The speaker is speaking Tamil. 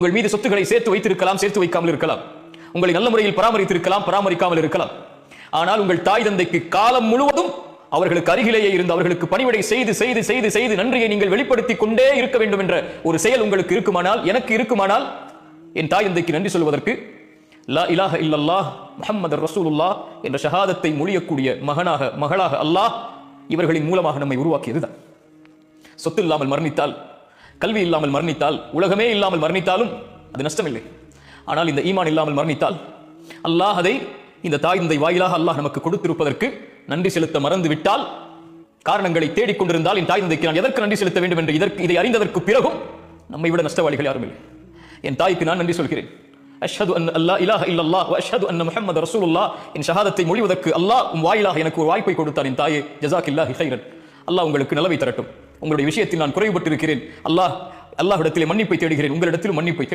உங்கள் மீது சொத்துக்களை சேர்த்து வைத்திருக்கலாம், சேர்த்து வைக்காமல் இருக்கலாம். உங்களை நல்ல முறையில் பராமரித்திருக்கலாம், பராமரிக்காமல் இருக்கலாம். ஆனால் உங்கள் தாய் தந்தைக்கு காலம் முழுவதும் அவர்களுக்கு அருகிலேயே இருந்து அவர்களுக்கு பணிவிடை செய்து செய்து செய்து செய்து நன்றியை நீங்கள் வெளிப்படுத்திக் கொண்டே இருக்க வேண்டும் என்ற ஒரு செயல் உங்களுக்கு இருக்குமானால், எனக்கு இருக்குமானால், என் தாய் தந்தைக்கு நன்றி சொல்வதற்கு லா இலாஹ இல்லல்லாஹ் முஹம்மது ரசூலுல்லாஹ் என்ற ஷஹாதத்தை மொழியக்கூடிய மகளாக அல்லாஹ் இவர்களின் மூலமாக நம்மை உருவாக்கியதுதான். சொத்து இல்லாமல் மரணித்தால், கல்வி இல்லாமல் மரணித்தால், உலகமே இல்லாமல் மரணித்தாலும் அது நஷ்டமில்லை. ஆனால் இந்த ஈமான் இல்லாமல் மரணித்தால் அல்லாஹ் அதை இந்த தாய் தந்தை வாயிலாக அல்லாஹ் நமக்கு கொடுத்திருப்பதற்கு நன்றி செலுத்த மறந்து விட்டால், காரணங்களை தேடிக்கொண்டிருந்தால், என் தாய் தந்தைக்கு நான் எதற்கு நன்றி செலுத்த வேண்டும் என்று இதை அறிந்ததற்கு பிறகும் நம்மை விட நஷ்டவாளிகள் யாரும் இல்லை. என் தாய்க்கு நான் நன்றி சொல்கிறேன். அஷ்ஹது அன் அல்லா இலாஹ இல்லல்லாஹ் வ அஷ்ஹது அன்ன முஹம்மது ரசூலுல்லாஹ் என் ஷஹாதத்தை மொழிவதற்கு அல்லாஹ் வாயிலாக எனக்கு ஒரு வாய்ப்பை கொடுத்தான். என் தாயே, ஜஸாக்கில்லாஹி கைரன். அல்லாஹ் உங்களுக்கு நலவை தரட்டும். உங்களுடைய விஷயத்தில் நான் குறைபட்டிருக்கிறேன். அல்லாஹ்விடத்திலே மன்னிப்பை தேடுகிறேன், உங்களிடத்திலும் மன்னிப்பை